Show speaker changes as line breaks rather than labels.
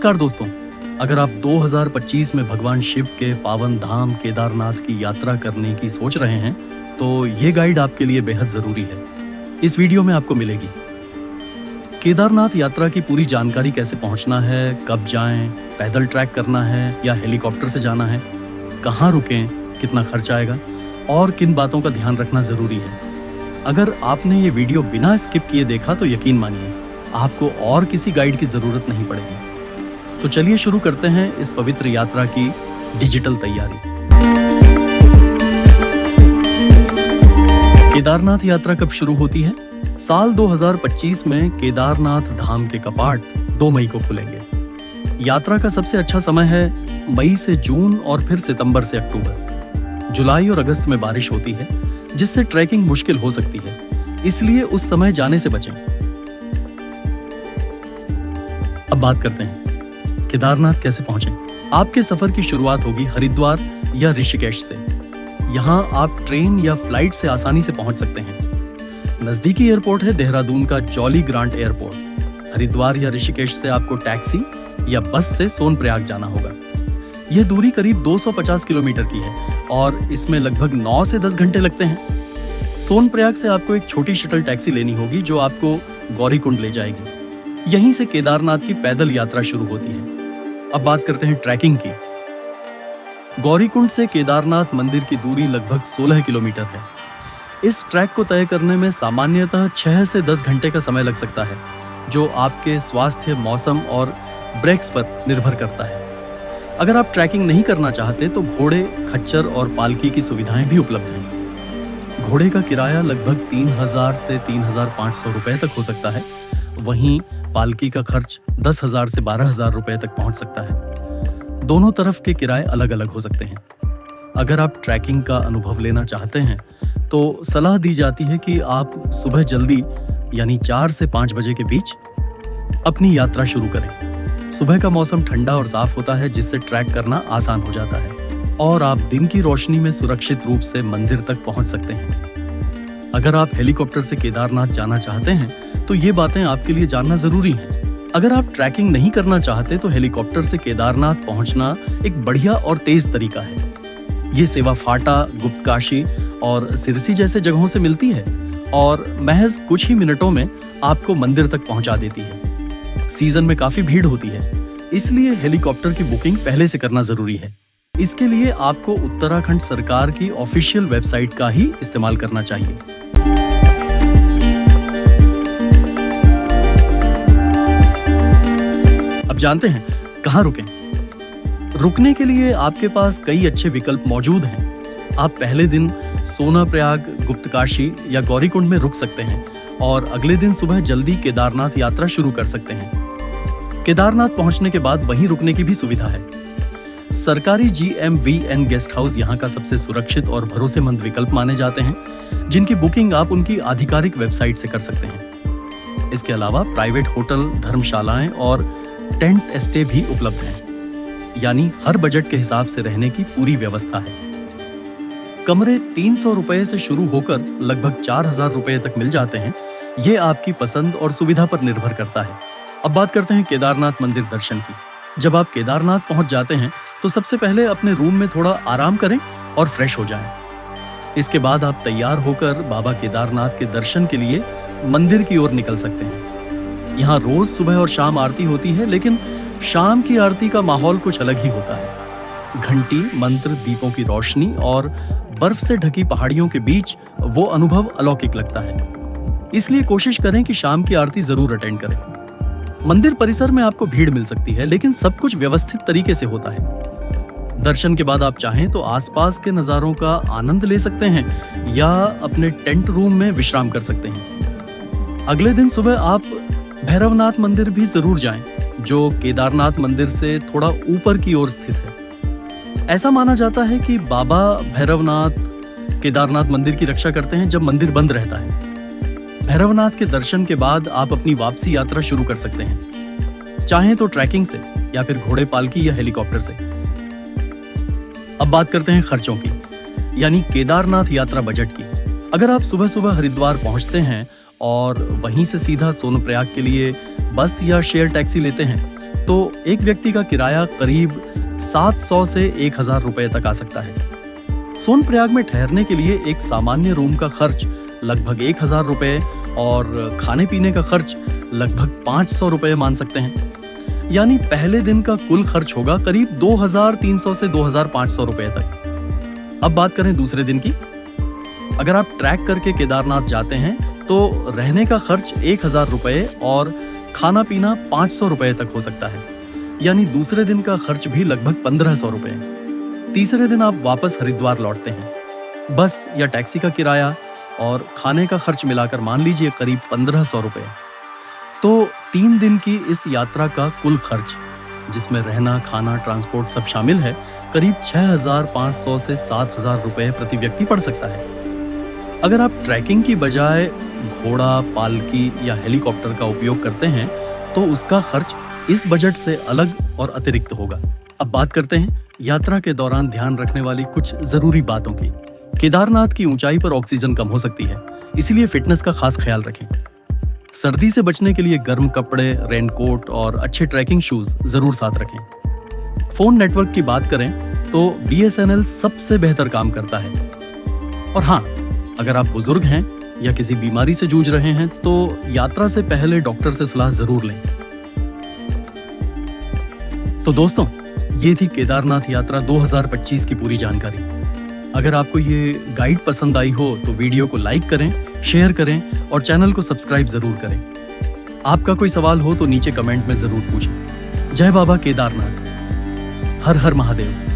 नमस्कार दोस्तों, अगर आप 2025 में भगवान शिव के पावन धाम केदारनाथ की यात्रा करने की सोच रहे हैं तो ये गाइड आपके लिए बेहद जरूरी है। इस वीडियो में आपको मिलेगी केदारनाथ यात्रा की पूरी जानकारी, कैसे पहुंचना है, कब जाएं, पैदल ट्रैक करना है या हेलीकॉप्टर से जाना है, कहां रुकें, कितना खर्च आएगा और किन बातों का ध्यान रखना जरूरी है। अगर आपने ये वीडियो बिना स्किप किए देखा तो यकीन मानिए आपको और किसी गाइड की जरूरत नहीं पड़ेगी। तो चलिए शुरू करते हैं इस पवित्र यात्रा की डिजिटल तैयारी। केदारनाथ यात्रा कब शुरू होती है? साल 2025 में केदारनाथ धाम के कपाट 2 मई को खुलेंगे। यात्रा का सबसे अच्छा समय है मई से जून और फिर सितंबर से अक्टूबर। जुलाई और अगस्त में बारिश होती है जिससे ट्रैकिंग मुश्किल हो सकती है, इसलिए उस समय जाने से बचें। अब बात करते हैं केदारनाथ कैसे पहुंचें। आपके सफर की शुरुआत होगी हरिद्वार या ऋषिकेश से। यहाँ आप ट्रेन या फ्लाइट से आसानी से पहुंच सकते हैं। नजदीकी एयरपोर्ट है देहरादून का जॉली ग्रांट एयरपोर्ट। हरिद्वार या ऋषिकेश से आपको टैक्सी या बस से सोनप्रयाग जाना होगा। यह दूरी करीब 250 किलोमीटर की है और इसमें लगभग 9 से 10 घंटे लगते हैं। सोनप्रयाग से आपको एक छोटी शटल टैक्सी लेनी होगी जो आपको गौरीकुंड ले जाएगी। यहीं से केदारनाथ की पैदल यात्रा शुरू होती है। अब बात करते हैं ट्रैकिंग की। गौरीकुंड से केदारनाथ मंदिर की दूरी लगभग 16 किलोमीटर है। इस ट्रैक को तय करने में सामान्यतः 6 से 10 घंटे का समय लग सकता है, जो आपके स्वास्थ्य, मौसम और ब्रेक्स पर निर्भर करता है। अगर आप ट्रैकिंग नहीं करना चाहते तो घोड़े, खच्चर और पालकी की सुविधाएं भी उपलब्ध हैं। घोड़े का किराया लगभग 3000 से 3500 रुपए तक हो सकता है। वहीं पालकी का खर्च 10,000 से 12,000 रुपए तक पहुंच सकता है। दोनों तरफ के किराए अलग अलग हो सकते हैं। अगर आप ट्रैकिंग का अनुभव लेना चाहते हैं तो सलाह दी जाती है कि आप सुबह जल्दी यानी 4 से 5 बजे के बीच अपनी यात्रा शुरू करें। सुबह का मौसम ठंडा और साफ होता है जिससे ट्रैक करना आसान हो जाता है और आप दिन की रोशनी में सुरक्षित रूप से मंदिर तक पहुंच सकते हैं। अगर आप हेलीकॉप्टर से केदारनाथ जाना चाहते हैं तो ये बातें आपके लिए जानना जरूरी है। अगर आप ट्रैकिंग नहीं करना चाहते तो हेलीकॉप्टर से केदारनाथ पहुंचना एक बढ़िया और तेज तरीका है। ये सेवा फाटा, गुप्तकाशी और सिरसी जैसे जगहों से मिलती है और महज कुछ ही मिनटों में आपको मंदिर तक पहुंचा देती है। सीजन में काफी भीड़ होती है, इसलिए हेलीकॉप्टर की बुकिंग पहले से करना जरूरी है। इसके लिए आपको उत्तराखंड सरकार की ऑफिशियल वेबसाइट का ही इस्तेमाल करना चाहिए। अब जानते हैं कहां रुकें। रुकने के लिए आपके पास कई अच्छे विकल्प मौजूद हैं। आप पहले दिन सोनप्रयाग, गुप्तकाशी या गौरीकुंड में रुक सकते हैं और अगले दिन सुबह जल्दी केदारनाथ यात्रा शुरू कर सकते हैं। केदारनाथ पहुंचने के बाद वहीं रुकने की भी सुविधा है। सरकारी GMVN गेस्ट हाउस यहाँ का सबसे सुरक्षित और भरोसेमंद विकल्प माने जाते हैं, जिनकी बुकिंग आप उनकी आधिकारिक वेबसाइट से कर सकते हैं। इसके अलावा प्राइवेट होटल, धर्मशालाएं और टेंट स्टे भी उपलब्ध हैं, यानी हर बजट के हिसाब से रहने की पूरी व्यवस्था है। कमरे 300 रुपए से शुरू होकर लगभग 4000 रुपए तक मिल जाते हैं। ये आपकी पसंद और सुविधा पर निर्भर करता है। अब बात करते हैं केदारनाथ मंदिर दर्शन की। जब आप केदारनाथ पहुंच जाते हैं तो सबसे पहले अपने रूम में थोड़ा आराम करें और फ्रेश हो जाएं। इसके बाद आप तैयार होकर बाबा केदारनाथ के दर्शन के लिए मंदिर की ओर निकल सकते हैं। यहाँ रोज सुबह और शाम आरती होती है, लेकिन शाम की आरती का माहौल कुछ अलग ही होता है। घंटी, मंत्र, दीपों की रोशनी और बर्फ से ढकी पहाड़ियों के बीच वो अनुभव अलौकिक लगता है। इसलिए कोशिश करें कि शाम की आरती जरूर अटेंड करें। मंदिर परिसर में आपको भीड़ मिल सकती है, लेकिन सब कुछ व्यवस्थित तरीके से होता है। दर्शन के बाद आप चाहें तो आसपास के नज़ारों का आनंद ले सकते हैं या अपने टेंट रूम में विश्राम कर सकते हैं। अगले दिन सुबह आप भैरवनाथ मंदिर भी जरूर जाएं, जो केदारनाथ मंदिर से थोड़ा ऊपर की ओर स्थित है। ऐसा माना जाता है कि बाबा भैरवनाथ केदारनाथ मंदिर की रक्षा करते हैं जब मंदिर बंद रहता है। भैरवनाथ के दर्शन के बाद आप अपनी वापसी यात्रा शुरू कर सकते हैं, चाहें तो ट्रैकिंग से या फिर घोड़े, पालकी या हेलीकॉप्टर से। अब बात करते हैं खर्चों की, यानी केदारनाथ यात्रा बजट की। अगर आप सुबह सुबह हरिद्वार पहुंचते हैं और वहीं से सीधा सोनप्रयाग के लिए बस या शेयर टैक्सी लेते हैं तो एक व्यक्ति का किराया करीब 700 से 1000 रुपए तक आ सकता है। सोनप्रयाग में ठहरने के लिए एक सामान्य रूम का खर्च लगभग 1000 रुपए और खाने पीने का खर्च लगभग 500 रुपए मान सकते हैं। यानी पहले दिन का कुल खर्च होगा करीब 2300 से 2500 रुपए तक। अब बात करें दूसरे दिन की। अगर आप ट्रैक करके केदारनाथ जाते हैं तो रहने का खर्च 1000 रुपए और खाना पीना 500 रुपए तक हो सकता है। यानी दूसरे दिन का खर्च भी लगभग 1500 रुपए। तीसरे दिन आप वापस हरिद्वार लौटते हैं। बस या टैक्सी का किराया और खाने का खर्च मिलाकर मान लीजिए करीब 1500 रुपए। तो 3 दिन की इस यात्रा का कुल खर्च, जिसमें रहना, खाना, ट्रांसपोर्ट सब शामिल है, करीब 6500 से 7000 रुपए प्रति व्यक्ति पड़ सकता है। अगर आप ट्रैकिंग की बजाय घोड़ा, पालकी या हेलीकॉप्टर का उपयोग करते हैं तो उसका खर्च इस बजट से अलग और अतिरिक्त होगा। अब बात करते हैं यात्रा के दौरान ध्यान रखने वाली कुछ जरूरी बातों की। केदारनाथ की ऊंचाई पर ऑक्सीजन कम हो सकती है, इसीलिए फिटनेस का खास ख्याल रखें। सर्दी से बचने के लिए गर्म कपड़े, रेनकोट और अच्छे ट्रैकिंग शूज जरूर साथ रखें। फोन नेटवर्क की बात करें तो BSNL सबसे बेहतर काम करता है। और हाँ, अगर आप बुजुर्ग हैं या किसी बीमारी से जूझ रहे हैं तो यात्रा से पहले डॉक्टर से सलाह जरूर लें। तो दोस्तों, ये थी केदारनाथ यात्रा 2025 की पूरी जानकारी। अगर आपको ये गाइड पसंद आई हो तो वीडियो को लाइक करें, शेयर करें और चैनल को सब्सक्राइब जरूर करें। आपका कोई सवाल हो तो नीचे कमेंट में जरूर पूछें। जय बाबा केदारनाथ। हर हर महादेव।